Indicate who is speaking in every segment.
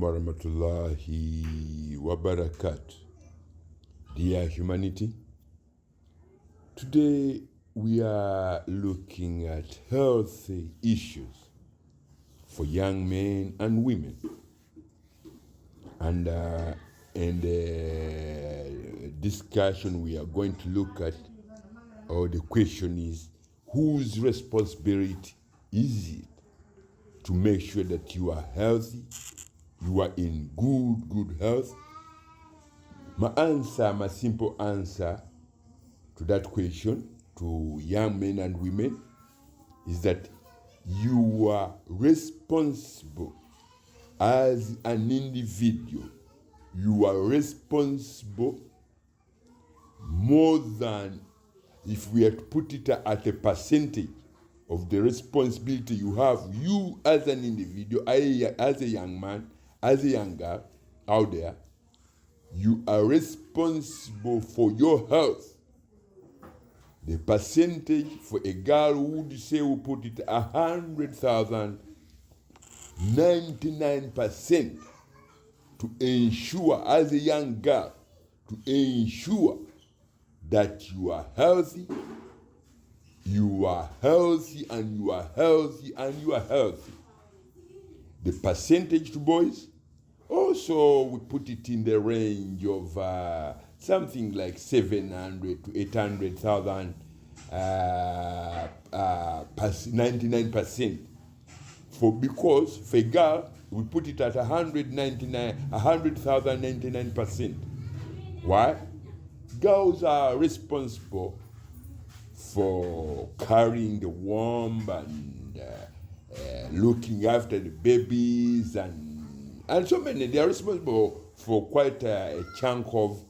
Speaker 1: warahmatullahi wabarakatuh. Dear humanity, today we are looking at healthy issues for young men and women. And in the discussion we are going to look at, or the question is, whose responsibility is it to make sure that you are healthy, you are in good health? My simple answer to that question, to young men and women, is that you are responsible as an individual. You are responsible more than, if we had to put it at a percentage of the responsibility you have, you as an individual, as a young man, as a young girl out there, you are responsible for your health. The percentage for a girl who would say, we put it 100,000, 99% to ensure, as a young girl, to ensure that you are healthy, you are healthy, and you are healthy, and you are healthy. The percentage to boys, also we put it in the range of something like 700 to 800,000, 99%. Because for a girl, we put it at 100,000, 99%. Why? Girls are responsible for carrying the womb and looking after the babies and so many. They are responsible for quite a chunk of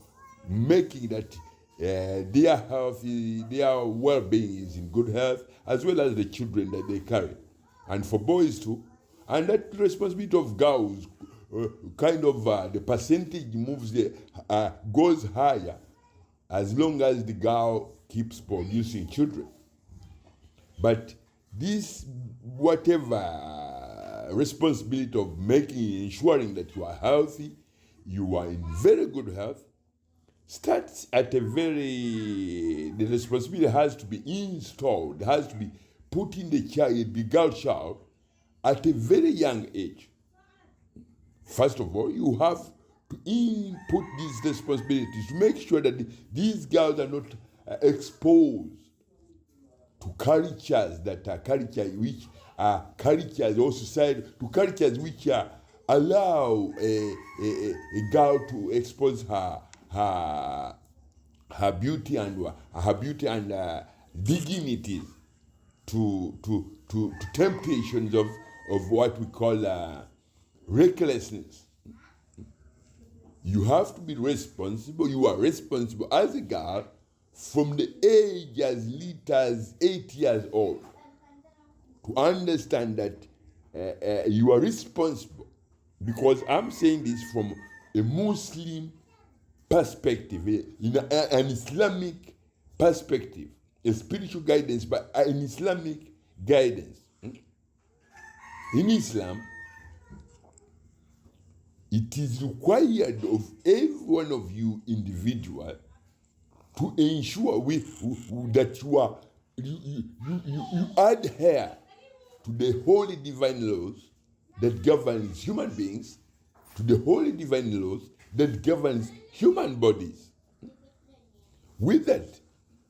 Speaker 1: making that their health, their well-being is in good health, as well as the children that they carry. And for boys too. And that responsibility of girls, the percentage moves goes higher as long as the girl keeps producing children. But this, whatever responsibility of ensuring that you are healthy, you are in very good health, starts at the responsibility has to be installed, has to be put in the girl child at a very young age. First of all, you have to input these responsibilities to make sure that these girls are not exposed to cultures that are which are cultures, or society, to cultures which allow a girl to expose her beauty and dignity to temptations of what we call recklessness. You have to be responsible. You are responsible as a girl from the age as little as 8 years old to understand that you are responsible. Because I'm saying this from a Muslim perspective, in an Islamic perspective, a spiritual guidance, but an Islamic guidance. In Islam, it is required of every one of you individual to ensure that you adhere to the holy divine laws that governs human beings, to the holy divine laws that governs human bodies. With that,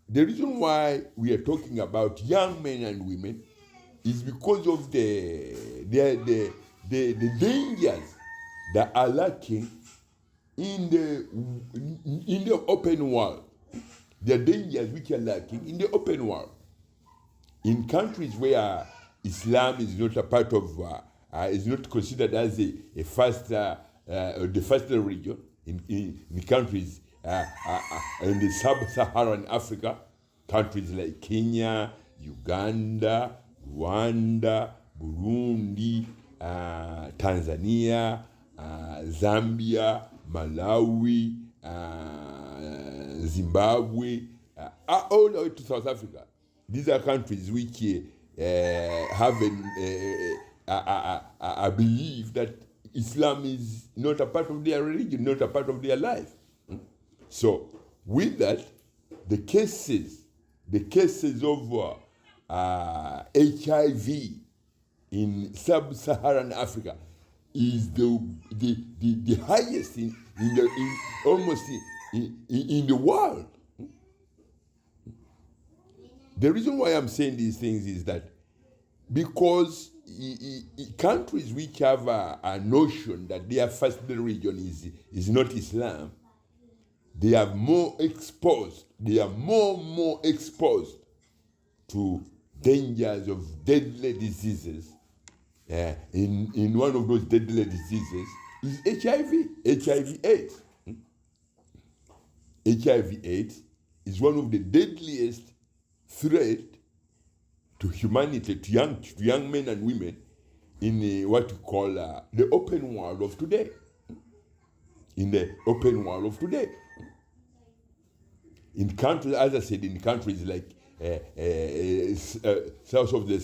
Speaker 1: the reason why we are talking about young men and women is because of the dangers that are lacking in the open world. The dangers which are lacking in the open world. In countries where Islam is not a part of, is not considered as the first religion, in countries in the sub-Saharan Africa, countries like Kenya, Uganda, Rwanda, Burundi, Tanzania, Zambia, Malawi, Zimbabwe, all the way to South Africa. These are countries which have a belief that Islam is not a part of their religion, not a part of their life. So with that, the cases of HIV in sub-Saharan Africa is the highest in the world. The reason why I'm saying these things is that because countries which have a notion that their first religion is not Islam, they are more exposed to dangers of deadly diseases. In one of those deadly diseases is HIV/AIDS. HIV/AIDS is one of the deadliest threat to humanity, to young men and women in what we call the open world of today. In the open world of today. In countries, as I said, in countries like south of the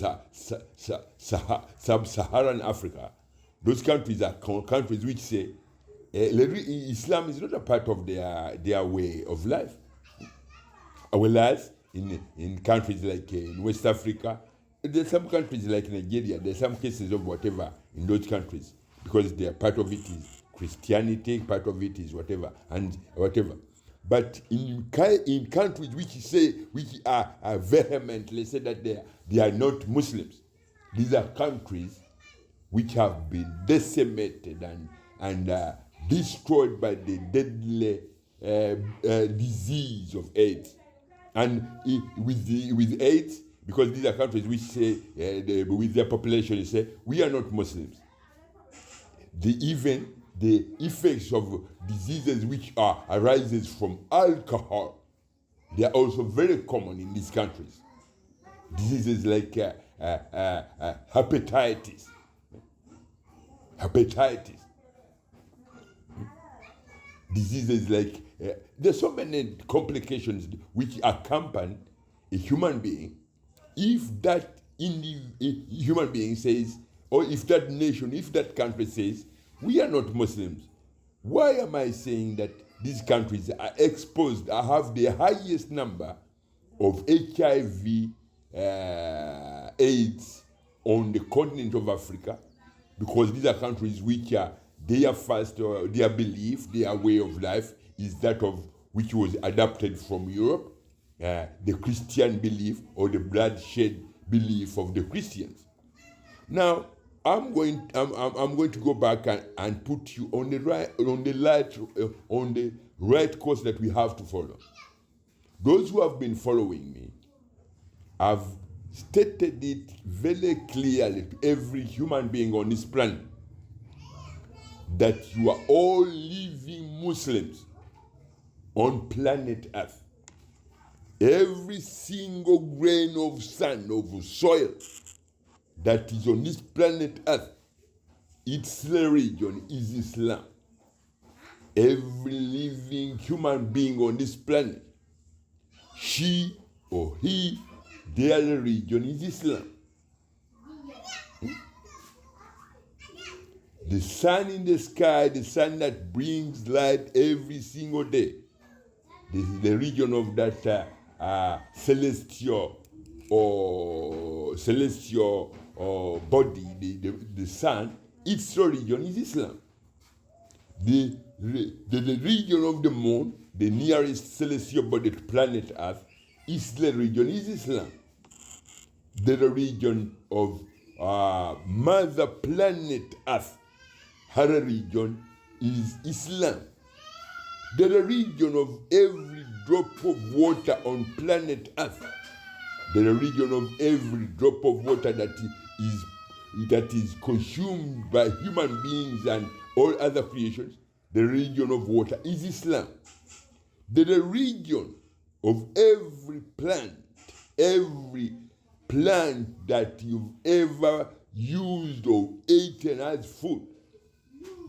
Speaker 1: sub-Saharan Africa, those countries are countries which say Islam is not a part of their way of life. Whereas in countries like in West Africa, there's some countries like Nigeria, there's some cases of whatever in those countries, because their part of it is Christianity, part of it is whatever, and whatever. But in countries which are vehemently say that they are not Muslims, these are countries which have been decimated and destroyed by the deadly disease of AIDS. And with AIDS, because these are countries which say, with their population, say, we are not Muslims. Even the effects of diseases which arises from alcohol, they are also very common in these countries. Diseases like hepatitis. Diseases like, there's so many complications which accompany a human being. If that human being says, or if that nation, if that country says, we are not Muslims, why am I saying that these countries are exposed, have the highest number of HIV AIDS on the continent of Africa? Because these are countries which are their first, their belief, their way of life is that of which was adapted from Europe, the Christian belief or the bloodshed belief of the Christians. Now, I'm going to go back and put you on the right course that we have to follow. Those who have been following me have stated it very clearly to every human being on this planet that you are all living Muslims on planet Earth. Every single grain of sand, of soil that is on this planet Earth, its religion is Islam. Every living human being on this planet, she or he, their religion is Islam. The sun in the sky, the sun that brings light every single day, this is the region of that celestial body, the sun. Its religion is Islam. The region of the moon, the nearest celestial body to planet Earth, its religion is Islam. The religion of Mother Planet Earth, her religion is Islam. The religion of every drop of water on planet Earth, the religion of every drop of water that is consumed by human beings and all other creations, the religion of water is Islam. The religion of every plant that you've ever used or eaten as food,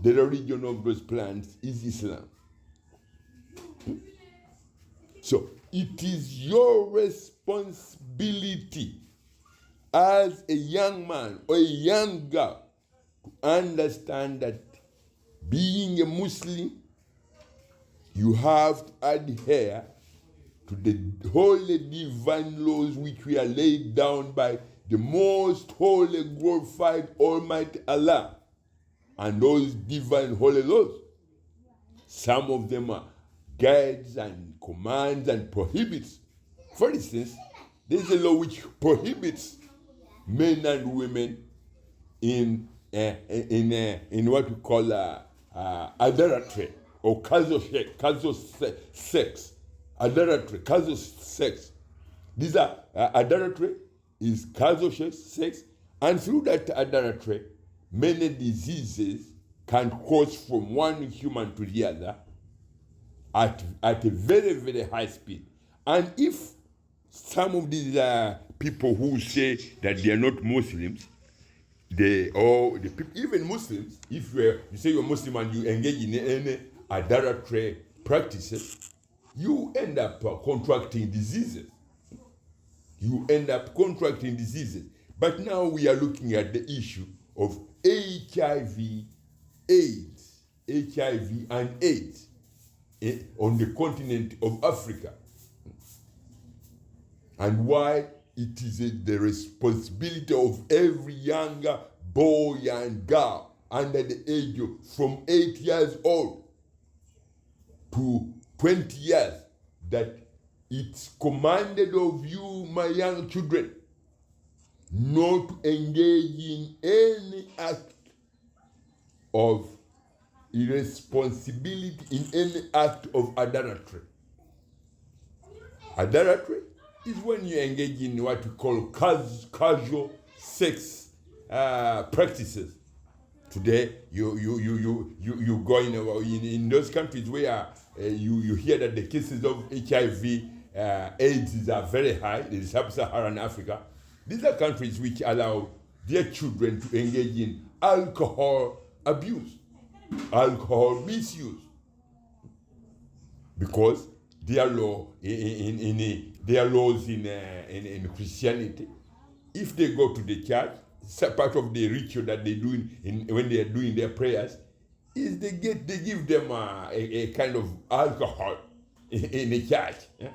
Speaker 1: the religion of those plants is Islam. So it is your responsibility as a young man or a young girl to understand that being a Muslim, you have to adhere to the holy divine laws which we are laid down by the most holy, glorified, almighty Allah. And those divine holy laws, some of them are guides and commands and prohibits. For instance, there is a law which prohibits men and women in what we call adultery or casual sex. Adultery, casual sex. These are adultery is casual sex, and through that adultery, many diseases can cross from one human to the other at a very, very high speed. And if some of these people who say that they are not Muslims, even Muslims, if you say you're Muslim and you engage in any adultery practices, you end up contracting diseases. But now we are looking at the issue of HIV and AIDS on the continent of Africa, and why it is the responsibility of every younger boy and girl under the age of from 8 years old to 20 years that it's commanded of you, my young children, not to engage in any act of irresponsibility, in any act of adultery. Adultery is when you engage in what we call casual sex practices. Today, you go in those countries where you hear that the cases of HIV, AIDS are very high in sub-Saharan Africa. These are countries which allow their children to engage in alcohol abuse, alcohol misuse, because their laws in Christianity, if they go to the church, part of the ritual that they do when they are doing their prayers is they give them a kind of alcohol in the church. Yeah?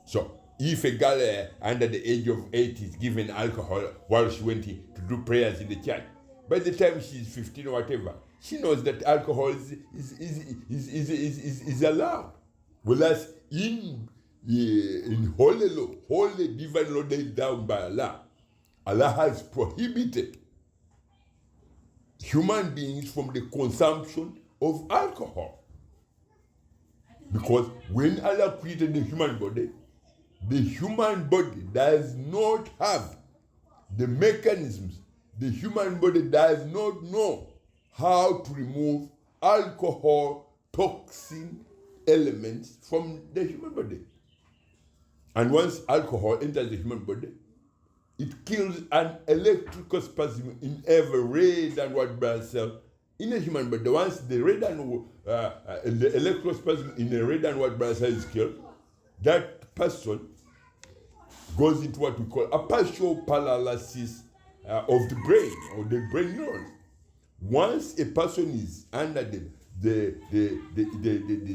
Speaker 1: So if a girl under the age of 8 is given alcohol while she went to do prayers in the church, by the time she's 15 or whatever, she knows that alcohol is allowed. Whereas in holy law, holy divine law laid down by Allah, Allah has prohibited human beings from the consumption of alcohol. Because when Allah created the human body does not have the mechanisms. The human body does not know how to remove alcohol toxin elements from the human body. And once alcohol enters the human body, it kills an electrical spasm in every red and white blood cell in a human body. Once the the electrical spasm in the red and white blood cell is killed, that person goes into what we call a partial paralysis of the brain or the brain neurons. Once a person is under the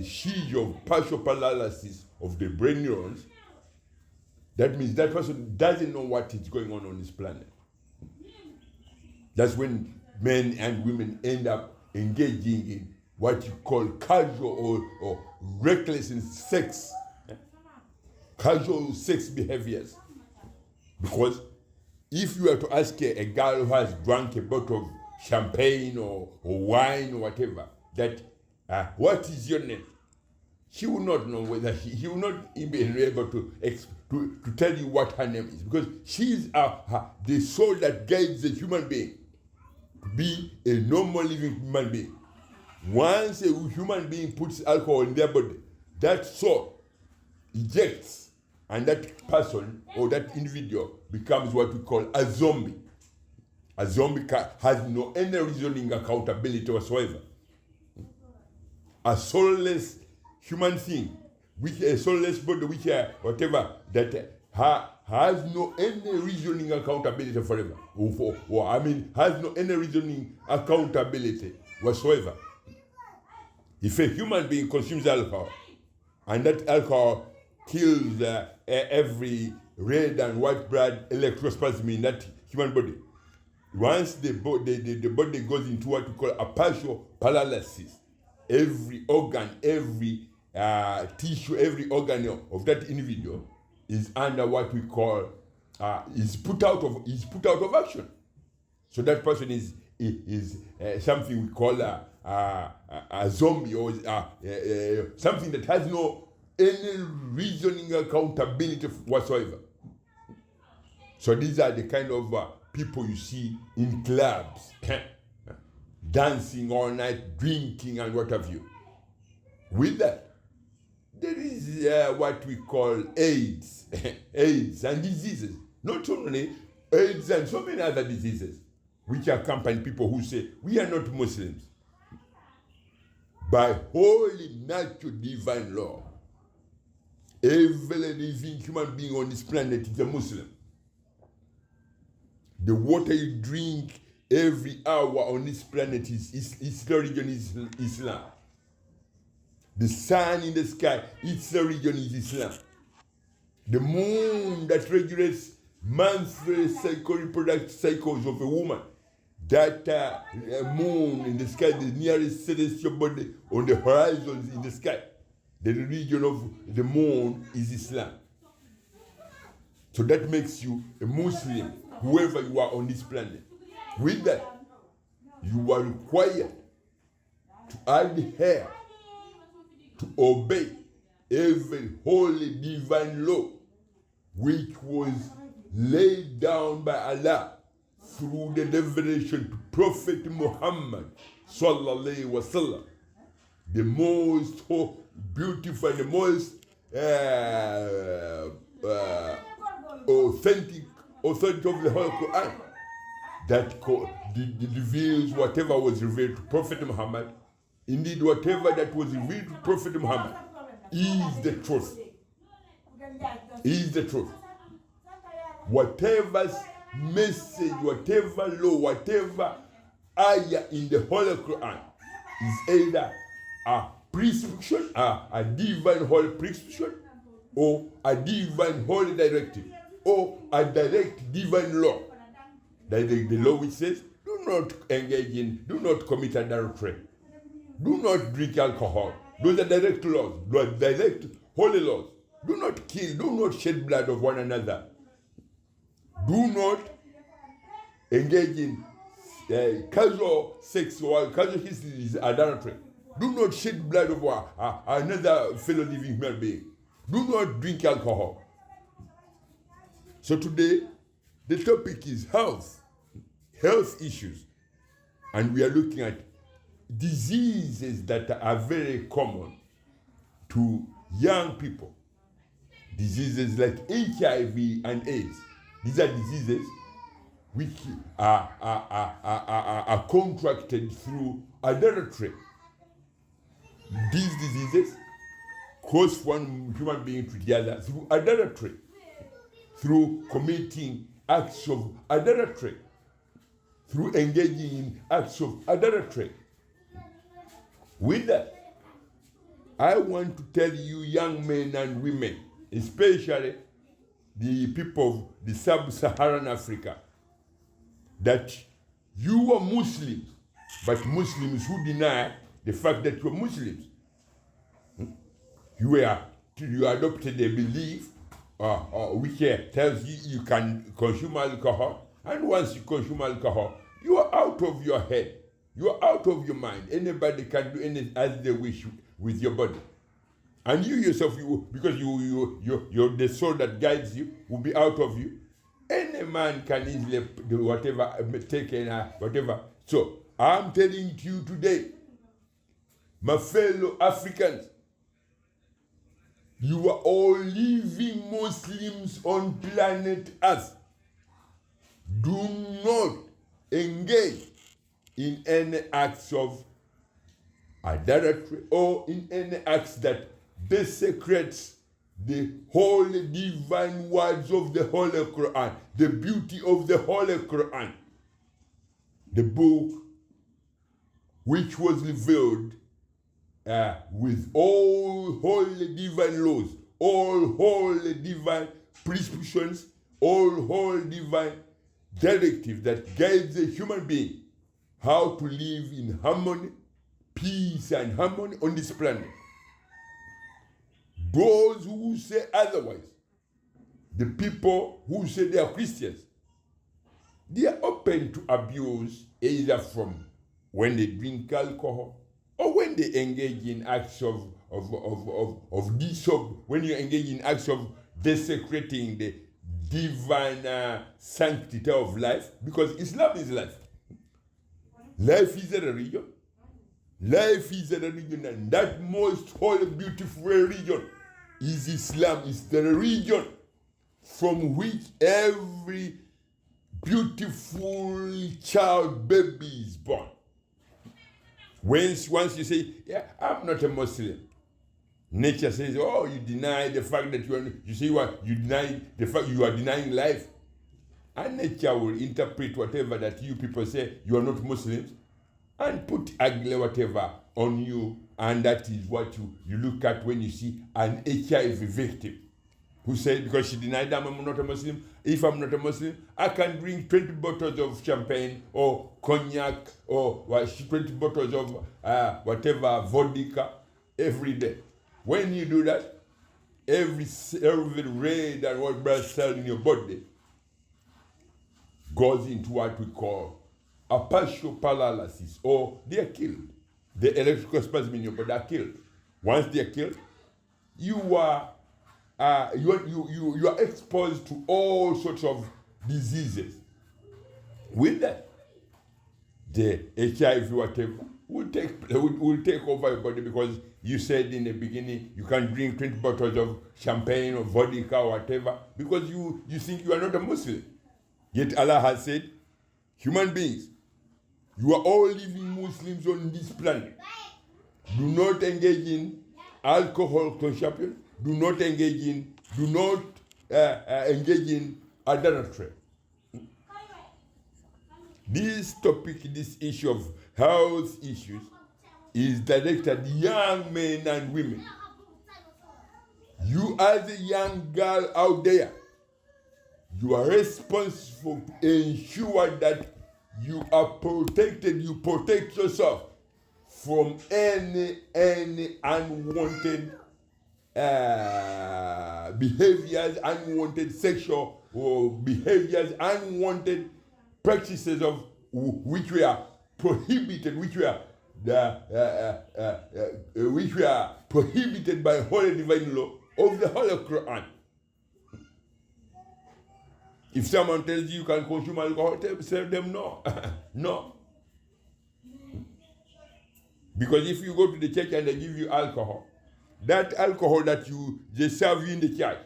Speaker 1: siege of partial paralysis of the brain neurons, that means that person doesn't know what is going on this planet. That's when men and women end up engaging in what you call casual or reckless in sex, casual sex behaviors. Because if you were to ask a girl who has drunk a bottle of champagne or wine or whatever, that what is your name? She will not know whether he will not even be able to tell you what her name is, because she is the soul that guides the human being to be a normal living human being. Once a human being puts alcohol in their body, that soul ejects, and that person or that individual becomes what we call a zombie. A zombie has no any reasoning accountability whatsoever. A soulless human thing, which a soulless body, which whatever, that has no any reasoning accountability forever. Has no any reasoning accountability whatsoever. If a human being consumes alcohol, and that alcohol kills every red and white blood electrospasm in that human body, once the body goes into what we call a partial paralysis, every organ, every tissue, every organ of that individual is under what we call is put out of action. So that person is something we call a zombie, or something that has no any reasoning accountability whatsoever. So these are the kind of people you see in clubs, dancing all night, drinking and what have you. With that, there is what we call AIDS, AIDS and diseases. Not only AIDS and so many other diseases, which accompany people who say, we are not Muslims. By holy, natural, divine law, every living human being on this planet is a Muslim. The water you drink every hour on this planet its religion is Islam. The sun in the sky, its religion is Islam. The moon that regulates monthly reproductive cycles of a woman, that moon in the sky, the nearest celestial body on the horizons in the sky, the religion of the moon is Islam. So that makes you a Muslim, whoever you are on this planet. With that, you are required to adhere, to obey every holy divine law which was laid down by Allah through the revelation to Prophet Muhammad sallallahu alaihi wasallam, the most beautiful and the most authentic authority of the whole Quran, that reveals whatever was revealed to Prophet Muhammad. Indeed, whatever that was revealed to Prophet Muhammad is the truth. Is the truth. Whatever message, whatever law, whatever ayah in the Holy Quran is either a prescription, a divine holy prescription, or a divine holy directive, or a direct divine law. The law which says, do not commit adultery, do not drink alcohol. Those are direct laws, direct holy laws. Do not kill, do not shed blood of one another. Do not engage in casual sex or casual history is adultery. Do not shed blood of another fellow living human being. Do not drink alcohol. So today, the topic is health issues. And we are looking at diseases that are very common to young people. Diseases like HIV and AIDS. These are diseases which are contracted through adultery. These diseases cause one human being to the other through adultery, through committing acts of adultery, through engaging in acts of adultery. With that, I want to tell you, young men and women, especially the people of the sub-Saharan Africa, that you are Muslims, but Muslims who deny the fact that you are Muslims. You adopted a belief which tells you can consume alcohol, and once you consume alcohol, you are out of your head. You are out of your mind. Anybody can do anything as they wish with your body. And you yourself, because you're the soul that guides you, will be out of you. Any man can easily do whatever, whatever. So, I'm telling you today, my fellow Africans, you are all living Muslims on planet Earth. Do not engage in any acts of adultery or in any acts that desecrates the holy divine words of the Holy Quran, the beauty of the Holy Quran, the book which was revealed with all holy divine laws, all holy divine prescriptions, all holy divine directives that guides the human being how to live in harmony, peace, and harmony on this planet. Those who say otherwise, the people who say they are Christians, they are open to abuse, either from when they drink alcohol or when they engage in acts when you engage in acts of desecrating the divine sanctity of life, because Islam is life. Life is a religion. Life is a religion, and that most holy, beautiful religion is Islam. It's the religion from which every beautiful child baby is born. Once you say, yeah, I'm not a Muslim, nature says, oh, you deny the fact that you deny the fact you are denying life. And nature will interpret whatever that you people say you are not Muslims and put ugly whatever on you, and that is what you look at when you see an HIV victim who said, because she denied that I'm not a Muslim, if I'm not a Muslim, I can drink 20 bottles of champagne or cognac or 20 bottles of whatever vodka every day. When you do that, every red and white blood cell in your body goes into what we call a partial paralysis, or they are killed. The electrical spasm in your body are killed. Once they are killed, you are exposed to all sorts of diseases. With that, the HIV whatever will take over your body, because you said in the beginning you can drink 20 bottles of champagne or vodka or whatever because you think you are not a Muslim. Yet Allah has said, human beings, you are all living Muslims on this planet. Do not engage in alcohol consumption. Do not engage in adultery. This topic, this issue of health issues, is directed at young men and women. You as a young girl out there, you are responsible to ensure that you are protected, you protect yourself from any unwanted behaviors, unwanted sexual behaviors, unwanted practices of which we are prohibited, which we are prohibited by holy divine law of the Holy Quran. If someone tells you can consume alcohol, tell them no. No. Because if you go to the church and they give you alcohol, that alcohol that they serve you in the church,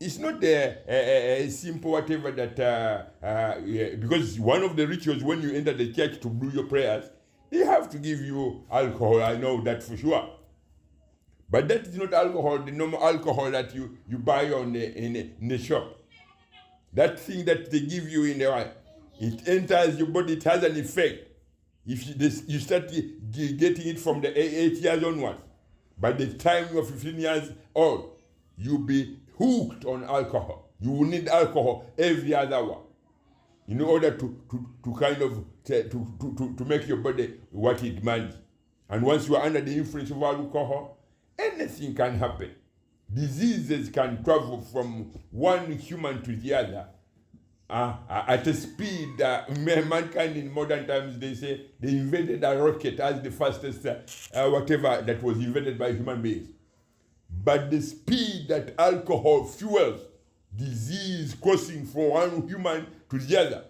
Speaker 1: it's not a simple whatever that, because one of the rituals when you enter the church to do your prayers, they have to give you alcohol, I know that for sure. But that is not alcohol, the normal alcohol that you buy in the shop. That thing that they give you in the eye, it enters your body, it has an effect. If you start getting it from the 8 years onwards, by the time you're 15 years old, you'll be hooked on alcohol. You will need alcohol every other hour in order to kind of to make your body what it demands. And once you are under the influence of alcohol, anything can happen. Diseases can travel from one human to the other at a speed. Mankind in modern times, they say they invented a rocket as the fastest whatever that was invented by human beings. But the speed that alcohol fuels disease crossing from one human to the other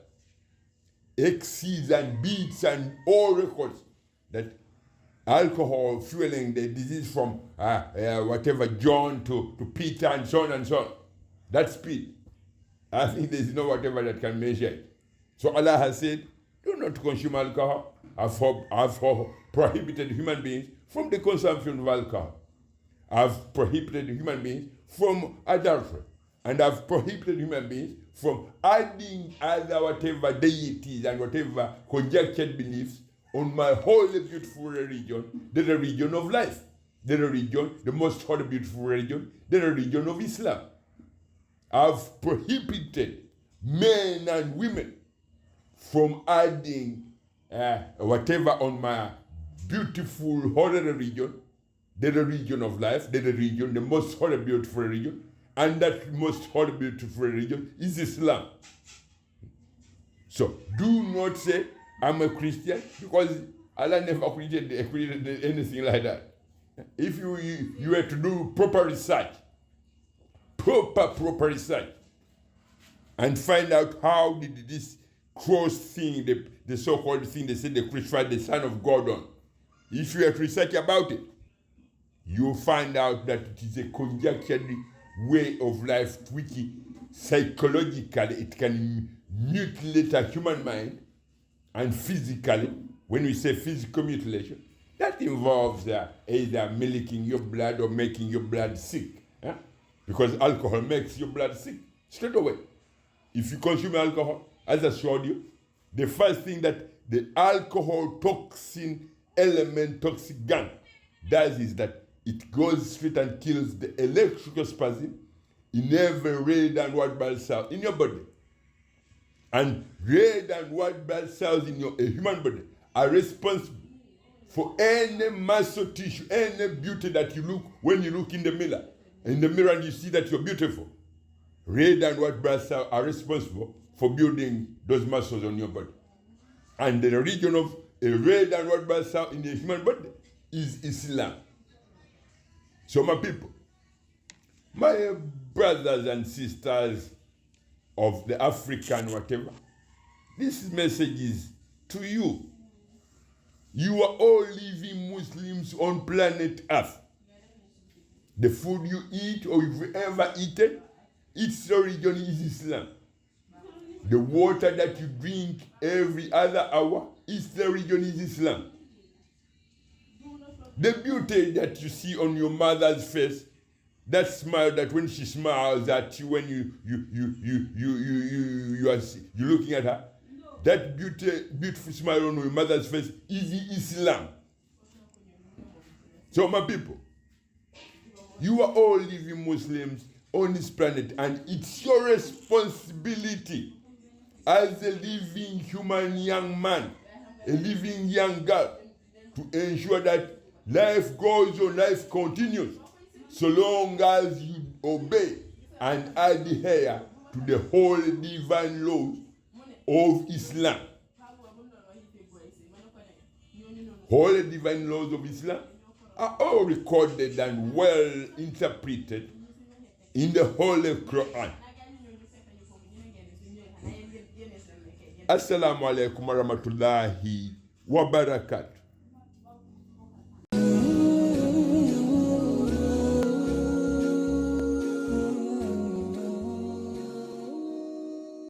Speaker 1: exceeds and beats and all records that alcohol fueling the disease from whatever John to Peter and so on and so on. That speed, I think there is no whatever that can measure it. So Allah has said, do not consume alcohol. I've prohibited human beings from the consumption of alcohol. I've prohibited human beings from adultery. And I've prohibited human beings from adding other whatever deities and whatever conjectured beliefs on my holy, beautiful religion, the religion of life, the religion, the most holy, beautiful religion, the religion of Islam. I've prohibited men and women from adding whatever on my beautiful, holy religion, the religion of life, the religion, the most holy, beautiful religion, and that most holy, beautiful religion is Islam. So do not say I'm a Christian, because Allah never created anything like that. If you were to do proper research, proper research, and find out how did this cross thing, the so-called thing they said they crucified the Son of God on, if you have to research about it, you'll find out that it is a conjectured way of life which psychologically it can mutilate a human mind, and physically, when we say physical mutilation, that involves either milking your blood or making your blood sick. Because alcohol makes your blood sick straight away. If you consume alcohol, as I showed you, the first thing that the alcohol toxin element, toxic gun, does is that it goes straight and kills the electrical spasm in every red and white blood cell in your body. And red and white blood cells in your human body are responsible for any muscle tissue, any beauty that you look when you look in the mirror. In the mirror and you see that you're beautiful. Red and white blood cells are responsible for building those muscles on your body. And the region of a red and white blood cell in the human body is Islam. So my people, my brothers and sisters of the African whatever, this message is to you. You are all living Muslims on planet Earth. The food you eat or you've ever eaten, its origin is Islam. The water that you drink every other hour, its origin is Islam. The beauty that you see on your mother's face, that smile that when she smiles at you, when you're looking at her, that beautiful smile on your mother's face is Islam. So my people, you are all living Muslims on this planet, and it's your responsibility as a living human young man, a living young girl, to ensure that life goes on, life continues, so long as you obey and adhere to the holy divine laws of Islam. Holy divine laws of Islam are all recorded and well interpreted in the Holy Quran. Assalamu alaikum warahmatullahi wabarakatuh.